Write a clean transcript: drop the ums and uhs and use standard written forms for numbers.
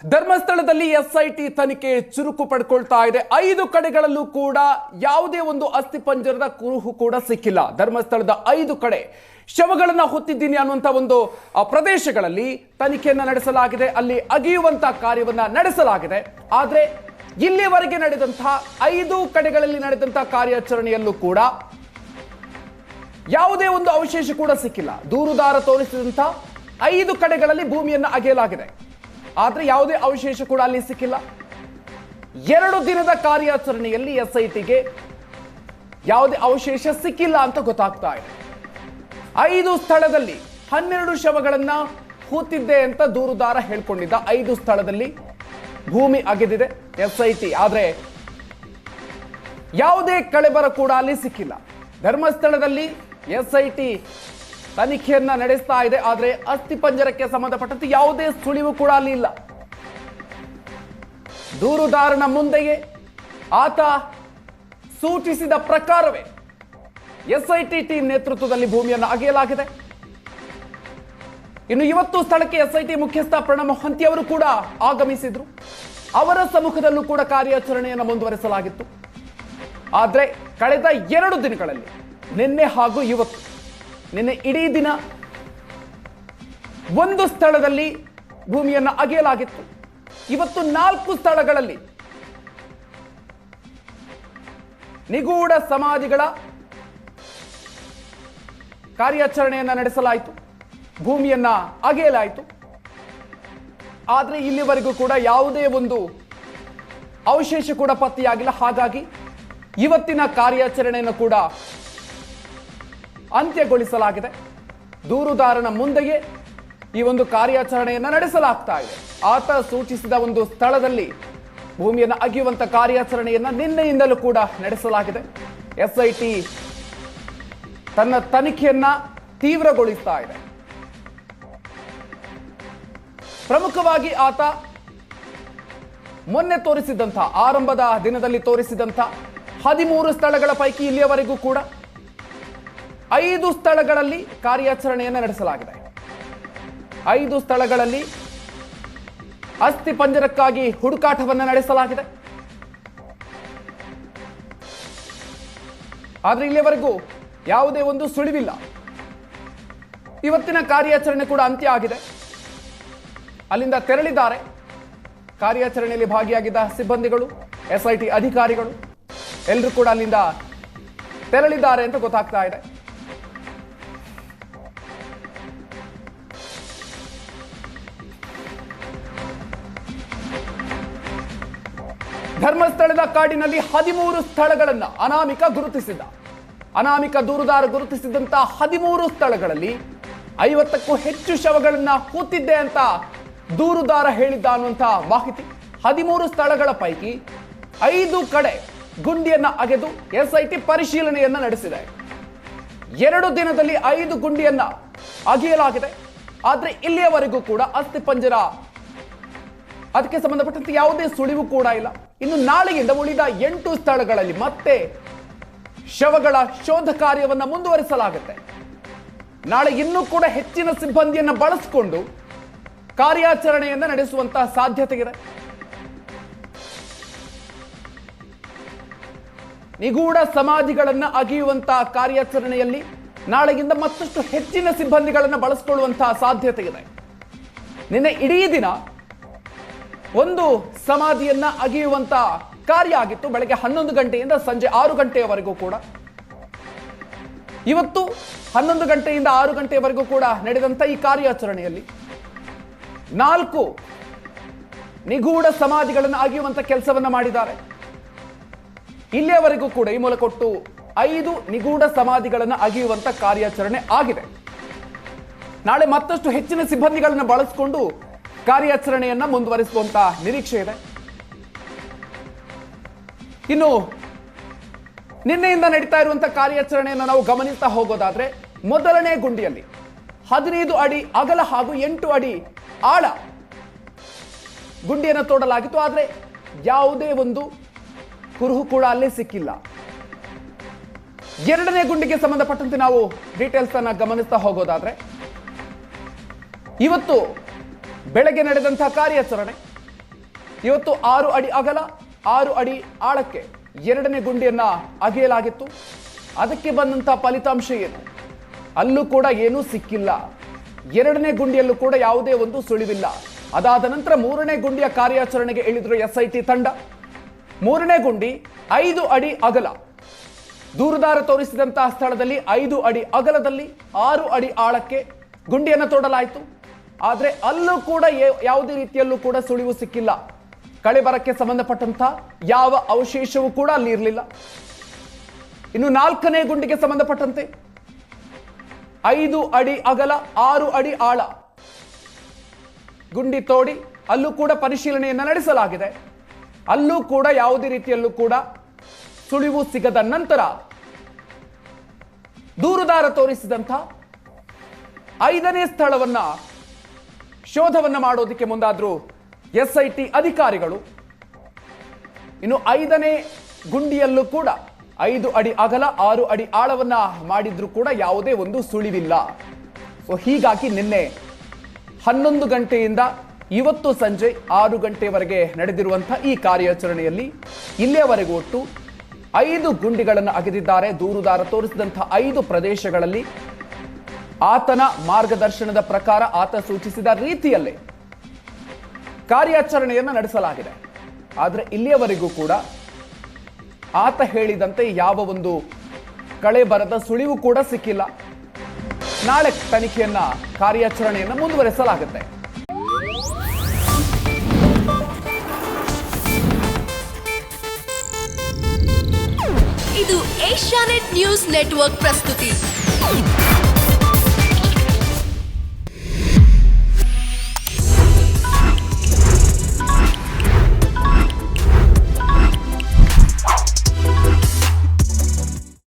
ಧರ್ಮಸ್ಥಳದಲ್ಲಿ ಎಸ್ಐಟಿ ತನಿಖೆ ಚುರುಕು ಪಡ್ಕೊಳ್ತಾ ಇದೆ. 5 ಕಡೆಗಳಲ್ಲೂ ಕೂಡ ಯಾವುದೇ ಒಂದು ಅಸ್ಥಿಪಂಜರದ ಕುರುಹು ಕೂಡ ಸಿಕ್ಕಿಲ್ಲ. ಧರ್ಮಸ್ಥಳದ 5 ಕಡೆ ಶವಗಳನ್ನ ಹೊತ್ತಿದ್ದೀನಿ ಅನ್ನುವಂತ ಒಂದು ಪ್ರದೇಶಗಳಲ್ಲಿ ತನಿಖೆಯನ್ನ ನಡೆಸಲಾಗಿದೆ. ಅಲ್ಲಿ ಅಗೆಯುವಂತ ಕಾರ್ಯವನ್ನ ನಡೆಸಲಾಗಿದೆ. ಆದ್ರೆ ಇಲ್ಲಿವರೆಗೆ ನಡೆದಂತಹ 5 ಕಡೆಗಳಲ್ಲಿ ನಡೆದಂತಹ ಕಾರ್ಯಾಚರಣೆಯಲ್ಲೂ ಕೂಡ ಯಾವುದೇ ಒಂದು ಅವಶೇಷ ಕೂಡ ಸಿಕ್ಕಿಲ್ಲ. ದೂರುದಾರ ತೋರಿಸಿದಂತಹ 5 ಕಡೆಗಳಲ್ಲಿ ಭೂಮಿಯನ್ನ ಅಗೆಯಲಾಗಿದೆ. ಆದ್ರೆ ಯಾವುದೇ ಅವಶೇಷ ಕೂಡ ಅಲ್ಲಿ ಸಿಕ್ಕಿಲ್ಲ. 2 ದಿನದ ಕಾರ್ಯಾಚರಣೆಯಲ್ಲಿ ಎಸ್ಐಟಿಗೆ ಯಾವುದೇ ಅವಶೇಷ ಸಿಕ್ಕಿಲ್ಲ ಅಂತ ಗೊತ್ತಾಗ್ತಾ ಇದೆ. 5 ಸ್ಥಳದಲ್ಲಿ 12 ಶವಗಳನ್ನ ಹೂತಿದ್ದೆ ಅಂತ ದೂರುದಾರ ಹೇಳ್ಕೊಂಡಿದ್ದ. 5 ಸ್ಥಳದಲ್ಲಿ ಭೂಮಿ ಅಗೆದಿದೆ ಎಸ್ಐಟಿ. ಆದ್ರೆ ಯಾವುದೇ ಕಳೆಬರ ಕೂಡ ಅಲ್ಲಿ ಸಿಕ್ಕಿಲ್ಲ. ಧರ್ಮಸ್ಥಳದಲ್ಲಿ ಎಸ್ಐಟಿ ತನಿಖೆಯನ್ನ ನಡೆಸ್ತಾ ಇದೆ. ಆದ್ರೆ ಅಸ್ಥಿಪಂಜರಕ್ಕೆ ಸಂಬಂಧಪಟ್ಟಂತೆ ಯಾವುದೇ ಸುಳಿವು ಕೂಡ ಅಲ್ಲಿ ಇಲ್ಲ. ದೂರುದಾರನ ಮುಂದೆಯೇ ಆತ ಸೂಚಿಸಿದ ಪ್ರಕಾರವೇ ಎಸ್ಐಟಿ ಟೀಮ್ ನೇತೃತ್ವದಲ್ಲಿ ಭೂಮಿಯನ್ನು ಅಗೆಯಲಾಗಿದೆ. ಇನ್ನು ಇವತ್ತು ಸ್ಥಳಕ್ಕೆ ಎಸ್ಐಟಿ ಮುಖ್ಯಸ್ಥ ಪ್ರಣವ್ ಮೊಹಂತಿ ಅವರು ಕೂಡ ಆಗಮಿಸಿದ್ರು. ಅವರ ಸಮ್ಮುಖದಲ್ಲೂ ಕೂಡ ಕಾರ್ಯಾಚರಣೆಯನ್ನು ಮುಂದುವರೆಸಲಾಗಿತ್ತು. ಆದ್ರೆ ಕಳೆದ 2 ದಿನಗಳಲ್ಲಿ ನಿನ್ನೆ ಹಾಗೂ ಇವತ್ತು, ನಿನ್ನೆ ಇಡೀ ದಿನ ಒಂದು ಸ್ಥಳದಲ್ಲಿ ಭೂಮಿಯನ್ನು ಅಗೆಯಲಾಗಿತ್ತು. ಇವತ್ತು 4 ಸ್ಥಳಗಳಲ್ಲಿ ನಿಗೂಢ ಸಮಾಧಿಗಳ ಕಾರ್ಯಾಚರಣೆಯನ್ನ ನಡೆಸಲಾಯಿತು. ಭೂಮಿಯನ್ನ ಅಗೆಯಲಾಯಿತು. ಆದ್ರೆ ಇಲ್ಲಿವರೆಗೂ ಕೂಡ ಯಾವುದೇ ಒಂದು ಅವಶೇಷ ಕೂಡ ಪತ್ತೆಯಾಗಿಲ್ಲ. ಹಾಗಾಗಿ ಇವತ್ತಿನ ಕಾರ್ಯಾಚರಣೆಯನ್ನು ಕೂಡ ಅಂತ್ಯಗೊಳಿಸಲಾಗಿದೆ. ದೂರುದಾರನ ಮುಂದೆಯೇ ಈ ಒಂದು ಕಾರ್ಯಾಚರಣೆಯನ್ನ ನಡೆಸಲಾಗ್ತಾ ಇದೆ. ಆತ ಸೂಚಿಸಿದ ಒಂದು ಸ್ಥಳದಲ್ಲಿ ಭೂಮಿಯನ್ನು ಅಗೆಯುವಂತ ಕಾರ್ಯಾಚರಣೆಯನ್ನ ನಿನ್ನೆಯಿಂದಲೂ ಕೂಡ ನಡೆಸಲಾಗಿದೆ. ಎಸ್ಐಟಿ ತನ್ನ ತನಿಖೆಯನ್ನ ತೀವ್ರಗೊಳಿಸ್ತಾ ಇದೆ. ಪ್ರಮುಖವಾಗಿ ಆತ ಮೊನ್ನೆ ತೋರಿಸಿದಂಥ, ಆರಂಭದ ದಿನದಲ್ಲಿ ತೋರಿಸಿದಂಥ 13 ಸ್ಥಳಗಳ ಪೈಕಿ ಇಲ್ಲಿಯವರೆಗೂ ಕೂಡ 5 ಸ್ಥಳಗಳಲ್ಲಿ ಕಾರ್ಯಾಚರಣೆಯನ್ನು ನಡೆಸಲಾಗಿದೆ. 5 ಸ್ಥಳಗಳಲ್ಲಿ ಅಸ್ಥಿ ಪಂಜರಕ್ಕಾಗಿ ಹುಡುಕಾಟವನ್ನು ನಡೆಸಲಾಗಿದೆ. ಆದ್ರೆ ಇಲ್ಲಿಯವರೆಗೂ ಯಾವುದೇ ಒಂದು ಸುಳಿವಿಲ್ಲ. ಇವತ್ತಿನ ಕಾರ್ಯಾಚರಣೆ ಕೂಡ ಅಂತ್ಯ ಆಗಿದೆ. ಅಲ್ಲಿಂದ ತೆರಳಿದ್ದಾರೆ ಕಾರ್ಯಾಚರಣೆಯಲ್ಲಿ ಭಾಗಿಯಾಗಿದ್ದ ಸಿಬ್ಬಂದಿಗಳು, ಎಸ್ಐಟಿ ಅಧಿಕಾರಿಗಳು ಎಲ್ಲರೂ ಕೂಡ ಅಲ್ಲಿಂದ ತೆರಳಿದ್ದಾರೆ ಅಂತ ಗೊತ್ತಾಗ್ತಾ ಇದೆ. ಧರ್ಮಸ್ಥಳದ ಕಾಡಿನಲ್ಲಿ 13 ಸ್ಥಳಗಳನ್ನ ಅನಾಮಿಕ ದೂರುದಾರ ಗುರುತಿಸಿದಂತ 13 ಸ್ಥಳಗಳಲ್ಲಿ 50ಕ್ಕೂ ಹೆಚ್ಚು ಶವಗಳನ್ನ ಹೂತಿದ್ದೆ ಅಂತ ದೂರುದಾರ ಹೇಳಿದ್ದ ಅನ್ನುವಂತ ಮಾಹಿತಿ. 13 ಸ್ಥಳಗಳ ಪೈಕಿ 5 ಕಡೆ ಗುಂಡಿಯನ್ನ ಅಗೆದು ಎಸ್ಐಟಿ ಪರಿಶೀಲನೆಯನ್ನ ನಡೆಸಿದೆ. 2 ದಿನದಲ್ಲಿ 5 ಗುಂಡಿಯನ್ನ ಅಗೆಯಲಾಗಿದೆ. ಆದ್ರೆ ಇಲ್ಲಿಯವರೆಗೂ ಕೂಡ ಅಸ್ಥಿಪಂಜರ ಅದಕ್ಕೆ ಸಂಬಂಧಪಟ್ಟಂತೆ ಯಾವುದೇ ಸುಳಿವು ಕೂಡ ಇಲ್ಲ. ಇನ್ನು ನಾಳೆಯಿಂದ ಉಳಿದ 8 ಸ್ಥಳಗಳಲ್ಲಿ ಮತ್ತೆ ಶವಗಳ ಶೋಧ ಕಾರ್ಯವನ್ನ ಮುಂದುವರಿಸಲಾಗುತ್ತೆ. ನಾಳೆ ಇನ್ನೂ ಕೂಡ ಹೆಚ್ಚಿನ ಸಿಬ್ಬಂದಿಯನ್ನ ಬಳಸಿಕೊಂಡು ಕಾರ್ಯಾಚರಣೆಯನ್ನ ನಡೆಸುವಂತಹ ಸಾಧ್ಯತೆ ಇದೆ. ನಿಗೂಢ ಸಮಾಧಿಗಳನ್ನ ಅಗೆಯುವಂತಹ ಕಾರ್ಯಾಚರಣೆಯಲ್ಲಿ ನಾಳೆಗಿಂದ ಮತ್ತಷ್ಟು ಹೆಚ್ಚಿನ ಸಿಬ್ಬಂದಿಗಳನ್ನ ಬಳಸಿಕೊಳ್ಳುವಂತಹ ಸಾಧ್ಯತೆ ಇದೆ. ನಿನ್ನೆ ಇಡೀ ದಿನ ಒಂದು ಸಮಾಧಿಯನ್ನ ಅಗೆಯುವಂತ ಕಾರ್ಯ ಆಗಿತ್ತು. ಬೆಳಗ್ಗೆ 11 ಗಂಟೆಯಿಂದ ಸಂಜೆ 6 ಗಂಟೆಯವರೆಗೂ ಕೂಡ. ಇವತ್ತು 11 ಗಂಟೆಯಿಂದ 6 ಗಂಟೆಯವರೆಗೂ ಕೂಡ ನಡೆದಂತ ಈ ಕಾರ್ಯಾಚರಣೆಯಲ್ಲಿ 4 ನಿಗೂಢ ಸಮಾಧಿಗಳನ್ನು ಅಗೆಯುವಂತ ಕೆಲಸವನ್ನ ಮಾಡಿದ್ದಾರೆ. ಇಲ್ಲಿಯವರೆಗೂ ಕೂಡ ಈ ಮೂಲಕ ಒಟ್ಟು 5 ನಿಗೂಢ ಸಮಾಧಿಗಳನ್ನು ಅಗೆಯುವಂತ ಕಾರ್ಯಾಚರಣೆ ಆಗಿದೆ. ನಾಳೆ ಮತ್ತಷ್ಟು ಹೆಚ್ಚಿನ ಸಿಬ್ಬಂದಿಗಳನ್ನು ಬಳಸಿಕೊಂಡು ಕಾರ್ಯಾಚರಣೆಯನ್ನ ಮುಂದುವರಿಸುವಂತ ನಿರೀಕ್ಷೆ ಇದೆ. ಇನ್ನು ನಿನ್ನೆಯಿಂದ ನಡೀತಾ ಇರುವಂತಹ ಕಾರ್ಯಾಚರಣೆಯನ್ನು ನಾವು ಗಮನಿಸ್ತಾ ಹೋಗೋದಾದ್ರೆ, ಮೊದಲನೇ ಗುಂಡಿಯಲ್ಲಿ 15 ಅಡಿ ಅಗಲ ಹಾಗೂ 8 ಅಡಿ ಆಳ ಗುಂಡಿಯನ್ನು ತೋಡಲಾಗಿತ್ತು. ಆದ್ರೆ ಯಾವುದೇ ಒಂದು ಕುರುಹು ಕೂಡ ಅಲ್ಲಿ ಸಿಕ್ಕಿಲ್ಲ. 2ನೇ ಗುಂಡಿಗೆ ಸಂಬಂಧಪಟ್ಟಂತೆ ನಾವು ಡೀಟೇಲ್ಸ್ ಅನ್ನ ಗಮನಿಸ್ತಾ ಹೋಗೋದಾದ್ರೆ, ಇವತ್ತು ಬೆಳಗ್ಗೆ ನಡೆದಂತಹ ಕಾರ್ಯಾಚರಣೆ ಇವತ್ತು 6 ಅಡಿ ಅಗಲ 6 ಅಡಿ ಆಳಕ್ಕೆ ಎರಡನೇ ಗುಂಡಿಯನ್ನ ಅಗೆಯಲಾಗಿತ್ತು. ಅದಕ್ಕೆ ಬಂದಂತಹ ಫಲಿತಾಂಶ ಏನು? ಅಲ್ಲೂ ಕೂಡ ಏನೂ ಸಿಕ್ಕಿಲ್ಲ. ಎರಡನೇ ಗುಂಡಿಯಲ್ಲೂ ಕೂಡ ಯಾವುದೇ ಒಂದು ಸುಳಿವಿಲ್ಲ. ಅದಾದ ನಂತರ ಮೂರನೇ ಗುಂಡಿಯ ಕಾರ್ಯಾಚರಣೆಗೆ ಇಳಿದ್ರು SIT ತಂಡ. ಮೂರನೇ ಗುಂಡಿ 5 ಅಡಿ ಅಗಲ, ದೂರುದಾರ ತೋರಿಸಿದಂತಹ ಸ್ಥಳದಲ್ಲಿ 5 ಅಡಿ ಅಗಲದಲ್ಲಿ 6 ಅಡಿ ಆಳಕ್ಕೆ ಗುಂಡಿಯನ್ನು ತೋಡಲಾಯಿತು. ಆದರೆ ಅಲ್ಲೂ ಕೂಡ ಯಾವುದೇ ರೀತಿಯಲ್ಲೂ ಕೂಡ ಸುಳಿವು ಸಿಕ್ಕಿಲ್ಲ. ಕಳೆಬರಕ್ಕೆ ಸಂಬಂಧಪಟ್ಟಂತ ಯಾವ ಅವಶೇಷವೂ ಕೂಡ ಅಲ್ಲಿ ಇರಲಿಲ್ಲ. ಇನ್ನು 4ನೇ ಗುಂಡಿಗೆ ಸಂಬಂಧಪಟ್ಟಂತೆ 5 ಅಡಿ ಅಗಲ 6 ಅಡಿ ಆಳ ಗುಂಡಿ ತೋಡಿ ಅಲ್ಲೂ ಕೂಡ ಪರಿಶೀಲನೆಯನ್ನು ನಡೆಸಲಾಗಿದೆ. ಅಲ್ಲೂ ಕೂಡ ಯಾವುದೇ ರೀತಿಯಲ್ಲೂ ಕೂಡ ಸುಳಿವು ಸಿಗದ ನಂತರ ದೂರುದಾರ ತೋರಿಸಿದಂಥ 5ನೇ ಸ್ಥಳವನ್ನ ಶೋಧವನ್ನ ಮಾಡೋದಕ್ಕೆ ಮುಂದಾದ್ರು SIT ಅಧಿಕಾರಿಗಳು. ಇನ್ನು 5ನೇ ಗುಂಡಿಯಲ್ಲೂ ಕೂಡ 5 ಅಡಿ ಅಗಲ 6 ಅಡಿ ಆಳವನ್ನ ಮಾಡಿದ್ರು ಕೂಡ ಯಾವುದೇ ಒಂದು ಸುಳಿವಿಲ್ಲ. ಸೊ ಹೀಗಾಗಿ ನಿನ್ನೆ 11 ಗಂಟೆಯಿಂದ ಇವತ್ತು ಸಂಜೆ 6 ಗಂಟೆವರೆಗೆ ನಡೆದಿರುವಂತಹ ಈ ಕಾರ್ಯಾಚರಣೆಯಲ್ಲಿ ಇಲ್ಲಿಯವರೆಗೂ ಒಟ್ಟು 5 ಗುಂಡಿಗಳನ್ನು ಅಗೆದಿದ್ದಾರೆ. ದೂರುದಾರ ತೋರಿಸಿದಂತಹ 5 ಪ್ರದೇಶಗಳಲ್ಲಿ ಆತನ ಮಾರ್ಗದರ್ಶನದ ಪ್ರಕಾರ ಆತ ಸೂಚಿಸಿದ ರೀತಿಯಲ್ಲೇ ಕಾರ್ಯಾಚರಣೆಯನ್ನು ನಡೆಸಲಾಗಿದೆ. ಆದರೆ ಇಲ್ಲಿಯವರೆಗೂ ಕೂಡ ಆತ ಹೇಳಿದಂತೆ ಯಾವ ಒಂದು ಕಳೆ ಬರದ ಸುಳಿವು ಕೂಡ ಸಿಕ್ಕಿಲ್ಲ. ನಾಳೆ ತನಿಖೆಯನ್ನ ಕಾರ್ಯಾಚರಣೆಯನ್ನು ಮುಂದುವರೆಸಲಾಗುತ್ತೆ. ಇದು ಏಷ್ಯಾನೆಟ್ ನ್ಯೂಸ್ ನೆಟ್ವರ್ಕ್ ಪ್ರಸ್ತುತಿ.